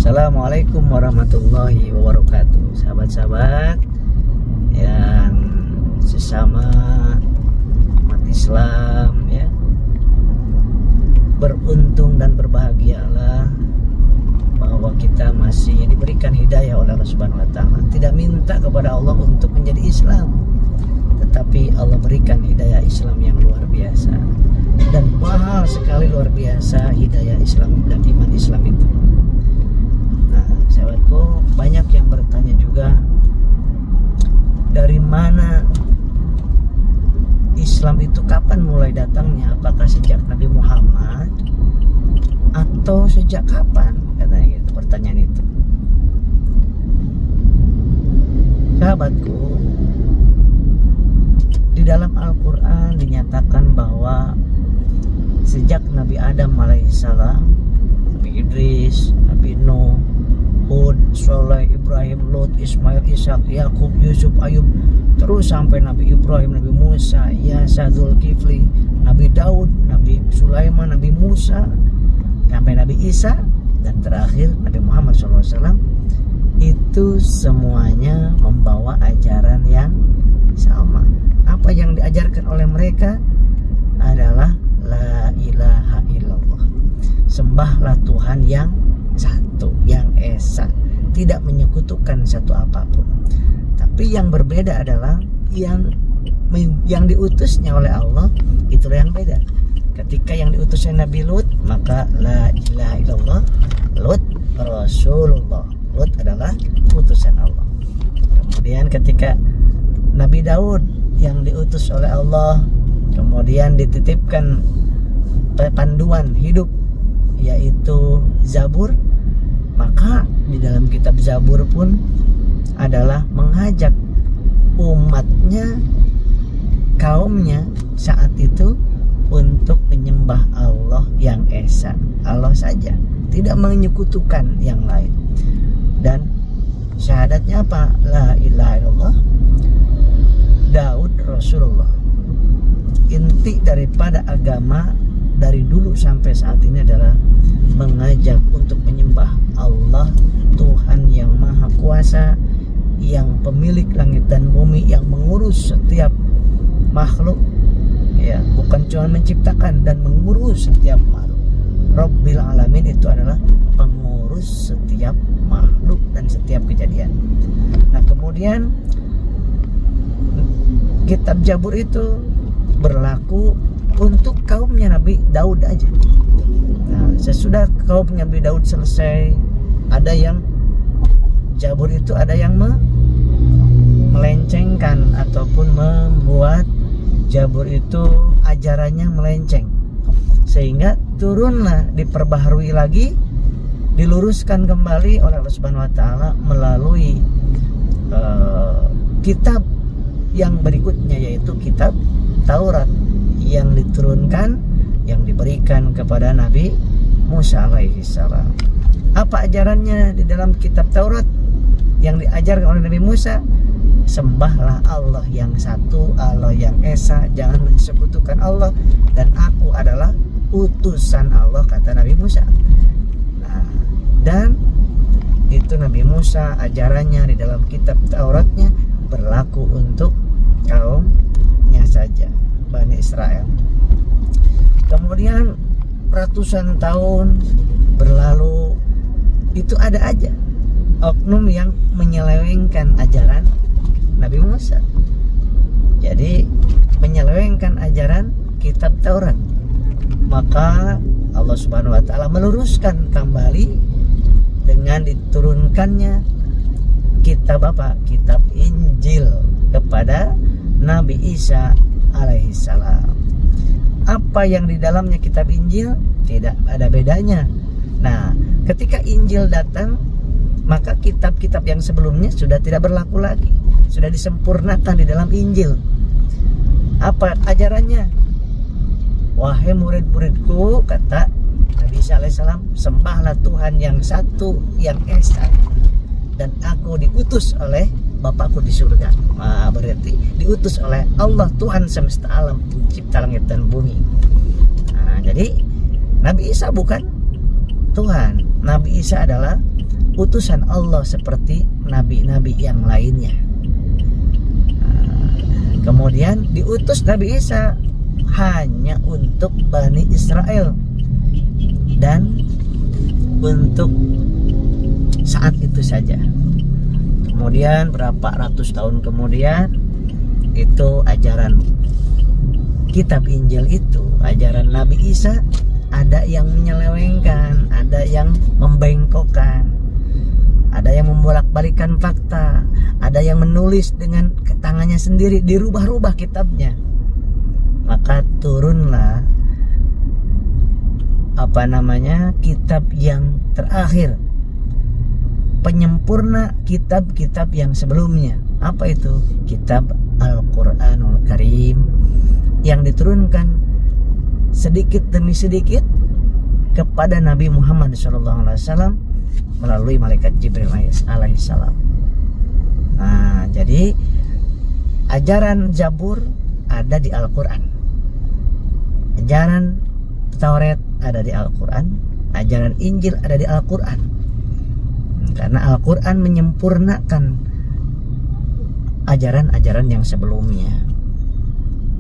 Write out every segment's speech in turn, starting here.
Assalamualaikum warahmatullahi wabarakatuh. Sahabat-sahabat yang sesama umat Islam ya, beruntung dan berbahagialah bahwa kita masih diberikan hidayah oleh Allah Subhanahu wa taala. Tidak minta kepada Allah untuk menjadi Islam, tetapi Allah berikan hidayah Islam yang luar biasa. Dan mahal sekali, luar biasa hidayah Islam dan iman Islam itu. Nah, sahabatku, banyak yang bertanya juga, dari mana Islam itu kapan mulai datangnya? Apakah sejak Nabi Muhammad atau sejak kapan? Katanya gitu, pertanyaan itu. Sahabatku, di dalam Al-Quran dinyatakan bahwa sejak Nabi Adam alaihissalam, Nabi Idris, Nabi Nuh, Hud, Soleh, Ibrahim, Lut, Ismail, Ishak, Yakub, Yusuf, Ayub, terus sampai Nabi Ibrahim, Nabi Musa, Yasa, Zulkifli, Nabi Daud, Nabi Sulaiman, Nabi Musa, sampai Nabi Isa, dan terakhir Nabi Muhammad SAW, itu semuanya membawa ajaran yang sama. Apa yang diajarkan oleh mereka adalah La ilaha illallah, sembahlah Tuhan yang satu, yang esa, tidak menyekutukan satu apapun. Tapi yang berbeda adalah yang diutusnya oleh Allah, itulah yang beda. Ketika yang diutusnya Nabi Lut, maka la ilaha illallah, Lut Rasulullah, Lut adalah utusan Allah. Kemudian ketika Nabi Daud yang diutus oleh Allah, kemudian dititipkan panduan hidup yaitu Zabur, maka di dalam kitab Zabur pun adalah mengajak umatnya, kaumnya saat itu untuk menyembah Allah yang esa, Allah saja, tidak menyekutukan yang lain. Dan syahadatnya apa? La ilaha illallah, Daud Rasulullah. Inti daripada agama dari dulu sampai saat ini adalah mengajak untuk menyembah Allah, Tuhan yang Maha Kuasa, yang pemilik langit dan bumi, yang mengurus setiap makhluk ya, bukan cuma menciptakan dan mengurus setiap makhluk. Rabbil Alamin itu adalah pengurus setiap makhluk dan setiap kejadian. Nah, kemudian kitab Zabur itu berlaku untuk kaumnya Nabi Daud aja. Nah, sesudah kaumnya Nabi Daud selesai, ada yang Zabur itu ada yang melencengkan ataupun membuat Zabur itu ajarannya melenceng, sehingga turunlah, diperbaharui lagi, diluruskan kembali oleh Allah Subhanahu wa taala melalui kitab yang berikutnya, yaitu kitab Taurat yang diturunkan, yang diberikan kepada Nabi Musa alaihissalam. Apa ajarannya di dalam kitab Taurat yang diajarkan oleh Nabi Musa? Sembahlah Allah yang satu, Allah yang esa, jangan mensekutukan Allah, dan aku adalah utusan Allah, kata Nabi Musa. Nah, dan itu Nabi Musa, ajarannya di dalam kitab Tauratnya berlaku untuk kaumnya saja, Bani Israel. Kemudian ratusan tahun berlalu, itu ada aja oknum yang menyelewengkan ajaran Nabi Musa. Jadi menyelewengkan ajaran kitab Taurat. Maka Allah Subhanahu wa taala meluruskan kembali dengan diturunkannya kitab apa? Kitab Injil kepada Nabi Isa alaihissalam. Apa yang di dalamnya kitab Injil? Tidak ada bedanya. Nah, ketika Injil datang, maka kitab-kitab yang sebelumnya sudah tidak berlaku lagi, sudah disempurnakan di dalam Injil. Apa ajarannya? Wahai murid-muridku, kata Nabi Isa alaihissalam, sembahlah Tuhan yang satu, yang esa, dan aku diutus oleh Bapakku di surga. Nah, berarti diutus oleh Allah, Tuhan semesta alam, pencipta langit dan bumi. Nah, jadi Nabi Isa bukan Tuhan. Nabi Isa adalah utusan Allah seperti nabi-nabi yang lainnya. Kemudian diutus Nabi Isa hanya untuk Bani Israel dan untuk saat itu saja. Kemudian berapa ratus tahun kemudian itu ajaran kitab Injil itu, ajaran Nabi Isa, ada yang menyelewengkan, ada yang membengkokkan, ada yang membolak-balikan fakta, ada yang menulis dengan tangannya sendiri, dirubah-rubah kitabnya. Maka turunlah kitab yang terakhir, penyempurna kitab-kitab yang sebelumnya. Apa itu? Kitab Al-Quranul Karim, yang diturunkan sedikit demi sedikit kepada Nabi Muhammad SAW melalui malaikat Jibril alaihissalam. Nah, jadi ajaran Zabur ada di Al-Quran, ajaran Taurat ada di Al-Quran, ajaran Injil ada di Al-Quran. Karena Al-Quran menyempurnakan ajaran-ajaran yang sebelumnya.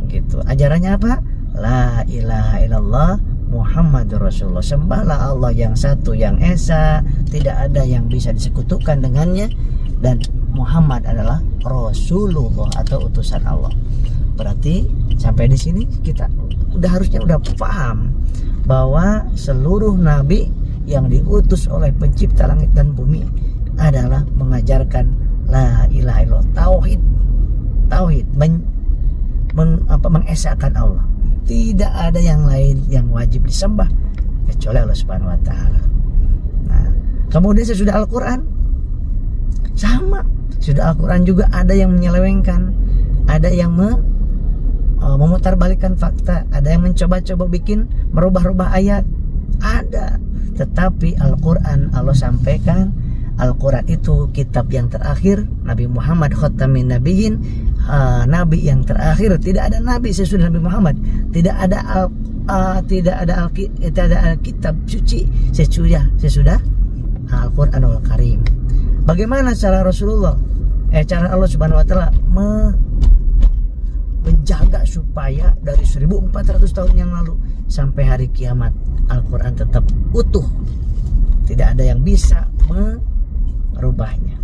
Gitu. Ajarannya apa? La ilaha illallah Muhammadur Rasulullah. Sembahlah Allah yang satu, yang esa, tidak ada yang bisa disekutukan dengannya, dan Muhammad adalah Rasulullah atau utusan Allah. Berarti sampai di sini kita harusnya paham bahwa seluruh nabi yang diutus oleh pencipta langit dan bumi adalah mengajarkan la ilaha illallah, tauhid, mengesahkan Allah. Tidak ada yang lain yang wajib disembah kecuali Allah Subhanahu wa taala. Nah, kemudian sesudah Al-Qur'an sama, sudah Al-Qur'an juga ada yang menyelewengkan, ada yang memutarbalikkan fakta, ada yang mencoba-coba merubah-rubah ayat, ada. Tetapi Al-Quran Allah sampaikan, Al-Quran itu kitab yang terakhir, Nabi Muhammad khatamin nabiyyin, nabi yang terakhir. Tidak ada nabi sesudah Nabi Muhammad, tidak ada Alkitab suci sesudah Al-Quranul Karim. Bagaimana cara cara Allah Subhanahu wa taala menjaga supaya dari 1400 tahun yang lalu sampai hari kiamat Al-Quran tetap utuh, tidak ada yang bisa merubahnya.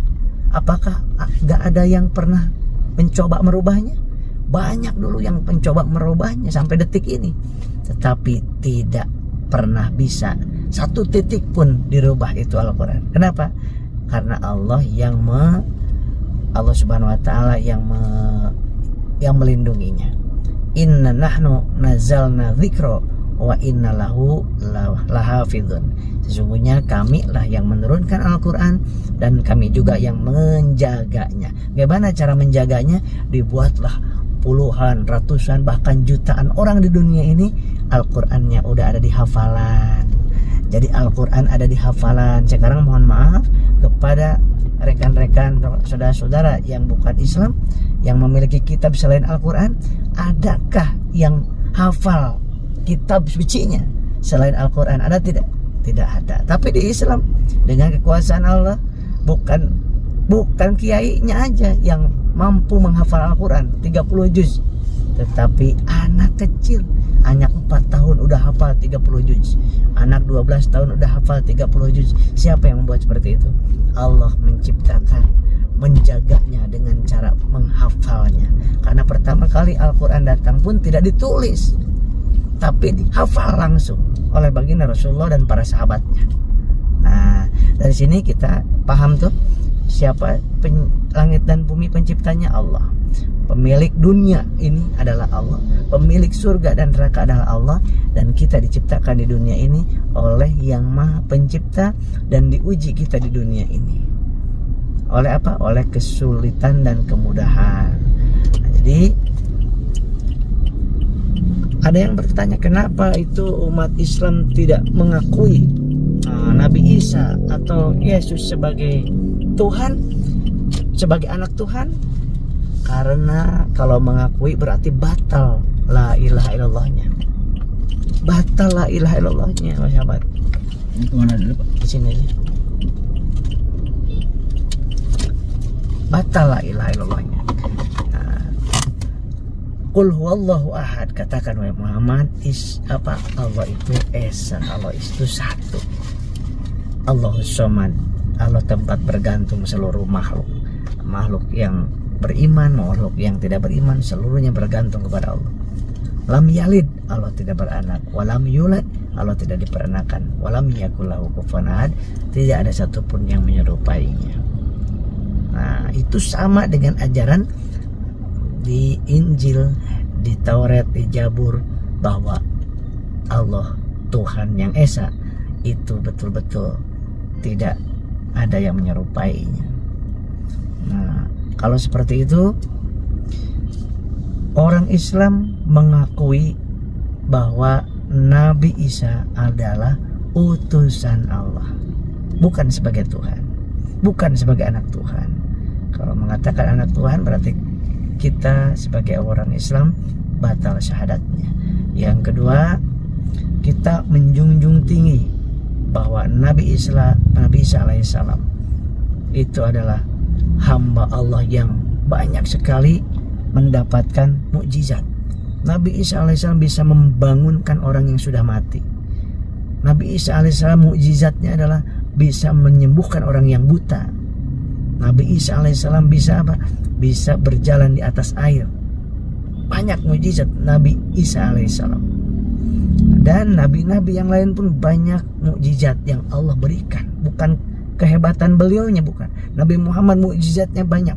Apakah gak ada yang pernah mencoba merubahnya? Banyak dulu yang mencoba merubahnya sampai detik ini, tetapi tidak pernah bisa satu titik pun dirubah itu Al-Quran. Kenapa? Karena Allah Subhanahu wa taala yang melindunginya. Inna nahnu nazalna dzikra wa inna lahu lahafidun. Sesungguhnya kami lah yang menurunkan Al-Quran dan kami juga yang menjaganya. Bagaimana cara menjaganya? Dibuatlah puluhan, ratusan, bahkan jutaan orang di dunia ini Al-Qurannya udah ada di hafalan. Jadi Al-Quran ada di hafalan. Sekarang mohon maaf kepada rekan-rekan saudara-saudara yang bukan Islam, yang memiliki kitab selain Al-Quran, adakah yang hafal kitab sucinya selain Al-Quran? Ada tidak? Tidak ada. Tapi di Islam dengan kekuasaan Allah, bukan kiainya aja yang mampu menghafal Al-Quran 30 juz, tetapi anak kecil, anak 4 tahun udah hafal 30 juz, anak 12 tahun udah hafal 30 juz. Siapa yang membuat seperti itu? Allah menciptakan, menjaganya dengan cara menghafalnya. Karena pertama kali Al-Quran datang pun tidak ditulis, tapi dihafal langsung oleh baginda Rasulullah dan para sahabatnya. Nah, dari sini kita paham tuh siapa langit dan bumi penciptanya? Allah. Pemilik dunia ini adalah Allah, pemilik surga dan neraka adalah Allah, dan kita diciptakan di dunia ini oleh Yang Maha Pencipta, dan diuji kita di dunia ini oleh apa? Oleh kesulitan dan kemudahan. Nah, jadi ada yang bertanya, kenapa itu umat Islam tidak mengakui Nabi Isa atau Yesus sebagai Tuhan, sebagai anak Tuhan? Karena kalau mengakui berarti batal la ilaha illallahnya. Batal la ilaha illallahnya, sahabat. Ini kemana dulu, Pak? Di sini aja. batal la ilaha illallahnya. Qul huwallahu ahad, katakan wahai Muhammad, Allah itu esa, Allah itu satu. Allahus somad, Allah tempat bergantung seluruh makhluk. Makhluk yang beriman, makhluk yang tidak beriman, seluruhnya bergantung kepada Allah. Lam yalid, Allah tidak beranak. Walam yulad, Allah tidak diperanakan. Walam yakul lahu kufuwan ahad, tidak ada satupun yang menyerupainya. Nah, itu sama dengan ajaran di Injil, di Taurat, di Zabur, bahwa Allah Tuhan yang esa itu betul-betul tidak ada yang menyerupainya. Nah, kalau seperti itu, orang Islam mengakui bahwa Nabi Isa adalah utusan Allah, bukan sebagai Tuhan, bukan sebagai anak Tuhan. Kalau mengatakan anak Tuhan, berarti kita sebagai orang Islam batal syahadatnya. Yang kedua, kita menjunjung tinggi bahwa Nabi Isa alaihissalam itu adalah hamba Allah yang banyak sekali mendapatkan mukjizat. Nabi Isa alaihissalam bisa membangunkan orang yang sudah mati. Nabi Isa alaihissalam mukjizatnya adalah bisa menyembuhkan orang yang buta. Nabi Isa alaihissalam bisa apa? Bisa berjalan di atas air. Banyak mukjizat Nabi Isa alaihissalam. Dan nabi-nabi yang lain pun banyak mukjizat yang Allah berikan. Bukan kehebatan beliaunya, bukan. Nabi Muhammad mukjizatnya banyak.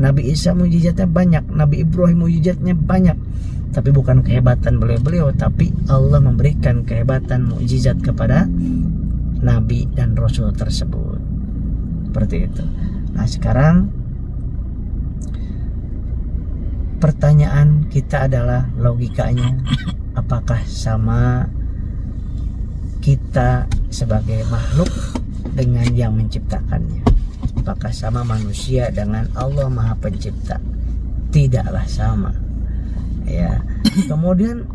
Nabi Isa mukjizatnya banyak. Nabi Ibrahim mukjizatnya banyak. Tapi bukan kehebatan beliau, tapi Allah memberikan kehebatan mukjizat kepada nabi dan rasul tersebut. Seperti itu. Nah, sekarang pertanyaan kita adalah logikanya, apakah sama kita sebagai makhluk dengan yang menciptakannya? Apakah sama manusia dengan Allah Maha Pencipta? Tidaklah sama. Ya. Kemudian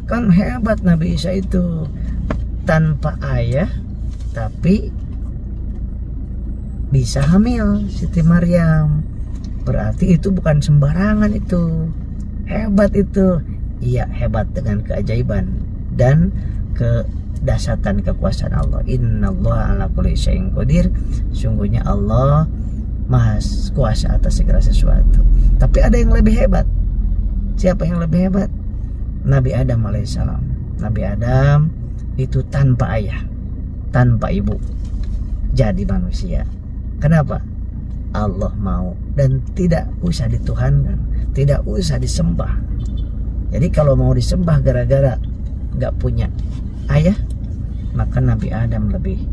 kan hebat Nabi Isa itu, tanpa ayah tapi bisa hamil Siti Maryam. Berarti itu bukan sembarangan, itu hebat itu. Iya, hebat dengan keajaiban dan kedahsyatan kekuasaan Allah. Innallaha ala kulli syai'in qadir. Sungguhnya Allah Maha kuasa atas segala sesuatu. Tapi ada yang lebih hebat. Siapa yang lebih hebat? Nabi Adam alaihissalam. Nabi Adam itu tanpa ayah, tanpa ibu, jadi manusia. Kenapa? Allah mau, dan tidak usah dituhankan, tidak usah disembah. Jadi kalau mau disembah gara-gara nggak punya ayah, maka Nabi Adam lebih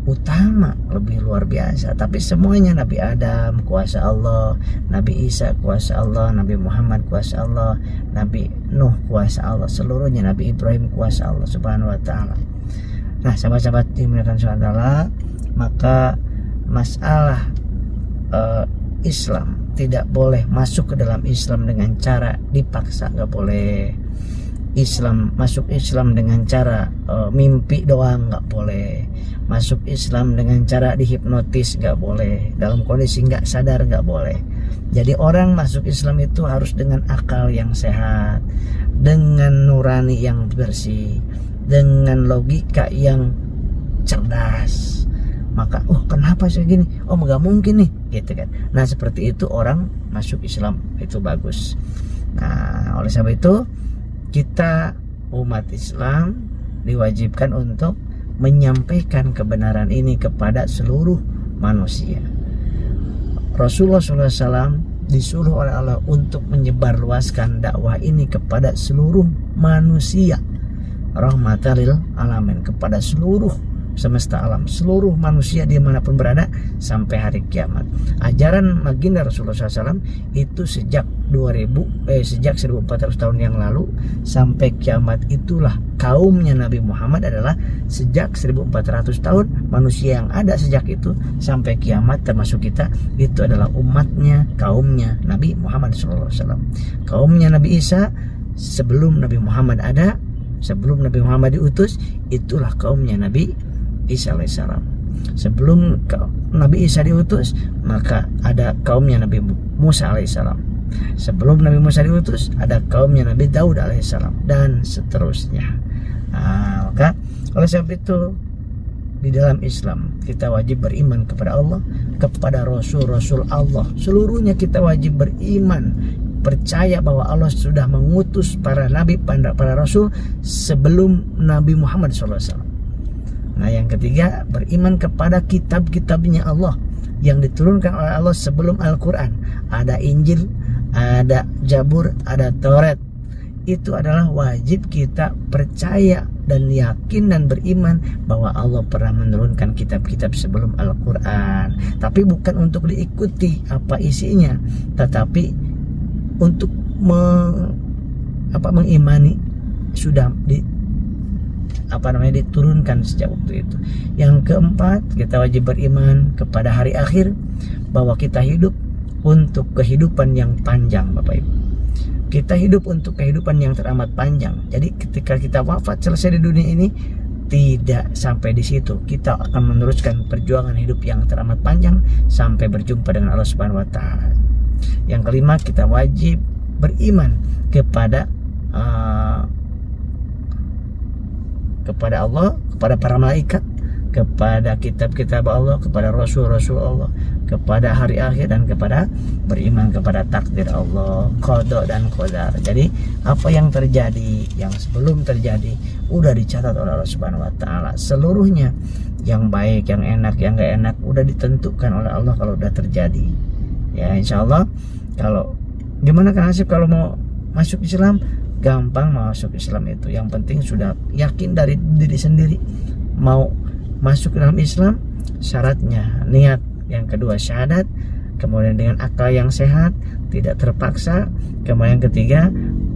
utama, lebih luar biasa. Tapi semuanya Nabi Adam kuasa Allah, Nabi Isa kuasa Allah, Nabi Muhammad kuasa Allah, Nabi Nuh kuasa Allah, seluruhnya Nabi Ibrahim kuasa Allah subhanahu wa ta'ala. Nah, sahabat-sahabat dimuliakan subhanahu wa ta'ala, maka masalah Islam tidak boleh masuk ke dalam Islam dengan cara dipaksa, nggak boleh. Masuk Islam dengan cara mimpi doang, nggak boleh. Masuk Islam dengan cara dihipnotis, nggak boleh. Dalam kondisi nggak sadar, nggak boleh. Jadi orang masuk Islam itu harus dengan akal yang sehat, dengan nurani yang bersih, dengan logika yang cerdas. Maka kenapa saya gini, nggak mungkin nih, gitu kan. Nah, seperti itu orang masuk Islam itu bagus. Nah, oleh sebab itu kita umat Islam diwajibkan untuk menyampaikan kebenaran ini kepada seluruh manusia. Rasulullah SAW disuruh oleh Allah untuk menyebarluaskan dakwah ini kepada seluruh manusia, rahmatan lil alamin, kepada seluruh semesta alam, seluruh manusia dimanapun berada sampai hari kiamat. Ajaran baginda Rasulullah SAW itu sejak 1400 tahun yang lalu sampai kiamat itulah kaumnya Nabi Muhammad adalah sejak 1400 tahun. Manusia yang ada sejak itu sampai kiamat termasuk kita itu adalah umatnya, kaumnya Nabi Muhammad SAW. Kaumnya Nabi Isa sebelum Nabi Muhammad ada, sebelum Nabi Muhammad diutus, itulah kaumnya Nabi Isa alaihissalam. Sebelum Nabi Isa diutus, maka ada kaumnya Nabi Musa alaihissalam. Sebelum Nabi Musa diutus, ada kaumnya Nabi Daud alaihissalam, dan seterusnya. Maka oleh sebab itu, di dalam Islam kita wajib beriman kepada Allah, kepada Rasul-Rasul Allah. Seluruhnya kita wajib beriman, percaya bahwa Allah sudah mengutus para nabi, para rasul sebelum Nabi Muhammad SAW. Nah, yang ketiga, beriman kepada kitab-kitabnya Allah yang diturunkan oleh Allah sebelum Al-Quran. Ada Injil, ada Zabur, ada Taurat. Itu adalah wajib kita percaya dan yakin dan beriman bahwa Allah pernah menurunkan kitab-kitab sebelum Al-Quran. Tapi bukan untuk diikuti apa isinya, tetapi untuk mengimani sudah diturunkan sejak waktu itu. Yang keempat, kita wajib beriman kepada hari akhir, bahwa kita hidup untuk kehidupan yang panjang, Bapak Ibu. Kita hidup untuk kehidupan yang teramat panjang. Jadi ketika kita wafat selesai di dunia ini, tidak sampai di situ. Kita akan meneruskan perjuangan hidup yang teramat panjang sampai berjumpa dengan Allah Subhanahu wa taala. Yang kelima, kita wajib beriman kepada Allah, kepada para malaikat, kepada kitab-kitab Allah, kepada rasul-rasul Allah, kepada hari akhir, dan kepada beriman kepada takdir Allah, qada dan qadar. Jadi apa yang terjadi, yang sebelum terjadi, udah dicatat oleh Allah Subhanahu wa taala seluruhnya. Yang baik, yang enak, yang gak enak, udah ditentukan oleh Allah kalau udah terjadi. Ya, insya Allah. Kalau gimana kan Hasib kalau mau masuk Islam? Gampang masuk Islam itu. Yang penting sudah yakin dari diri sendiri mau masuk dalam Islam. Syaratnya niat, yang kedua syahadat, kemudian dengan akal yang sehat, tidak terpaksa, kemudian yang ketiga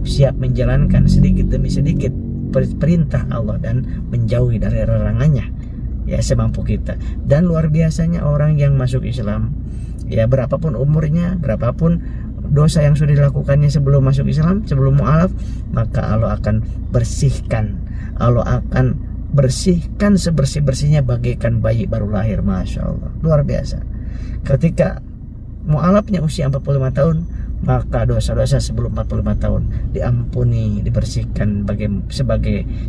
siap menjalankan sedikit demi sedikit perintah Allah dan menjauhi dari larangannya, ya semampu kita. Dan luar biasanya orang yang masuk Islam, ya berapapun umurnya, berapapun dosa yang sudah dilakukannya sebelum masuk Islam, sebelum mu'alaf, maka Allah akan bersihkan. Allah akan bersihkan sebersih-bersihnya bagaikan bayi baru lahir. Masya Allah, luar biasa. Ketika mu'alafnya usia 45 tahun, maka dosa-dosa sebelum 45 tahun diampuni, dibersihkan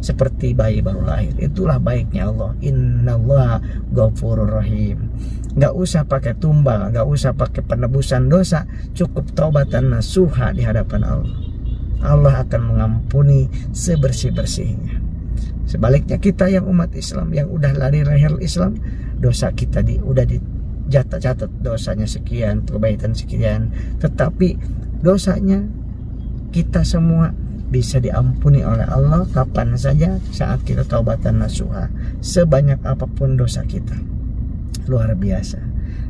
seperti bayi baru lahir. Itulah baiknya Allah. Innallaha ghafurur rahim. Gak usah pakai tumbal, gak usah pakai penebusan dosa, cukup taubatan nasuha di hadapan Allah. Allah akan mengampuni sebersih-bersihnya. Sebaliknya kita yang umat Islam, yang udah lari lahir Islam, dosa kita udah dicatat dosanya sekian, kebaikan sekian, tetapi dosanya kita semua bisa diampuni oleh Allah kapan saja saat kita taubatan nasuha, sebanyak apapun dosa kita. Luar biasa.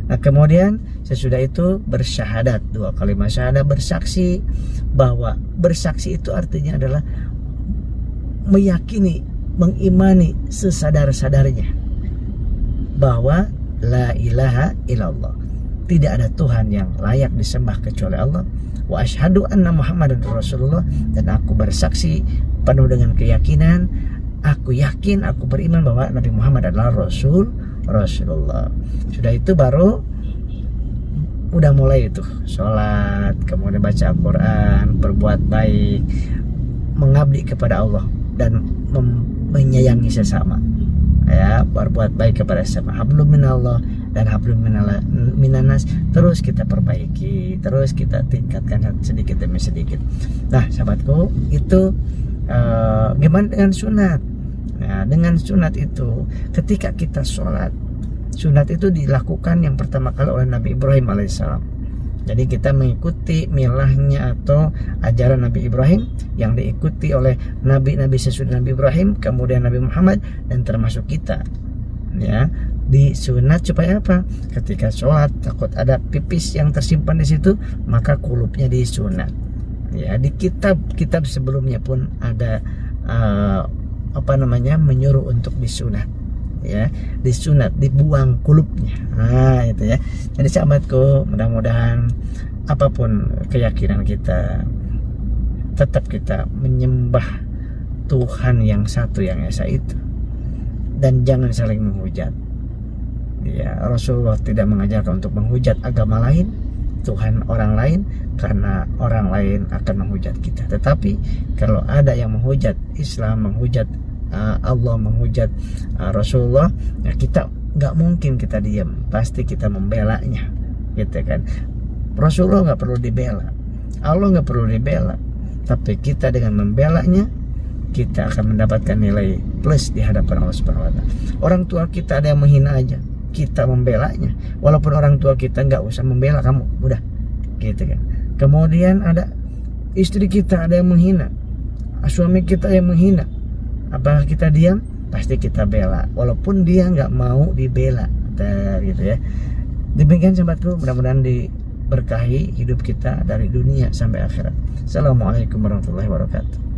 Nah, kemudian sesudah itu bersyahadat, 2 kalimat syahadat, bersaksi. Bahwa bersaksi itu artinya adalah meyakini, mengimani sesadar-sadarnya bahwa la ilaha illallah, tidak ada Tuhan yang layak disembah kecuali Allah. Wa asyhadu anna Muhammadan Rasulullah, dan aku bersaksi penuh dengan keyakinan, aku yakin, aku beriman bahwa Nabi Muhammad adalah Rasulullah. Sudah itu baru udah mulai itu sholat, kemudian baca Al-Quran, berbuat baik, mengabdi kepada Allah, dan menyayangi sesama, ya, berbuat baik kepada sesama. Hablum minallah dan hablum minanas, terus kita perbaiki, terus kita tingkatkan sedikit demi sedikit. Nah, sahabatku, itu gimana dengan sunat? Nah, dengan sunat itu, ketika kita sholat, sunat itu dilakukan yang pertama kali oleh Nabi Ibrahim alaihissalam. Jadi kita mengikuti milahnya atau ajaran Nabi Ibrahim yang diikuti oleh nabi-nabi sesudah Nabi Ibrahim, kemudian Nabi Muhammad, dan termasuk kita. Ya, disunat supaya apa? Ketika sholat takut ada pipis yang tersimpan di situ, maka kulupnya disunat. Ya, di kitab sebelumnya pun ada menyuruh untuk disunat, ya, disunat, dibuang kulupnya. Nah, itu ya. Jadi sahabatku, mudah-mudahan apapun keyakinan kita, tetap kita menyembah Tuhan yang satu, yang esa itu, dan jangan saling menghujat. Ya, Rasulullah tidak mengajarkan untuk menghujat agama lain, Tuhan orang lain, karena orang lain akan menghujat kita. Tetapi kalau ada yang menghujat Islam, menghujat Allah, menghujat Rasulullah, ya kita nggak mungkin kita diam, pasti kita membelanya, gitu kan. Rasulullah nggak perlu dibela, Allah nggak perlu dibela, tapi kita dengan membelanya kita akan mendapatkan nilai plus di hadapan Allah Subhanahu wa Ta'ala. Orang tua kita ada yang menghina aja, kita membelanya, walaupun orang tua kita nggak usah membela kamu, udah, gitu kan. Kemudian ada istri kita ada yang menghina, suami kita yang menghina, apakah kita diam? Pasti kita bela, walaupun dia nggak mau dibela, gitu ya. Demikian sahabatku, mudah-mudahan diberkahi hidup kita dari dunia sampai akhirat. Assalamualaikum warahmatullahi wabarakatuh.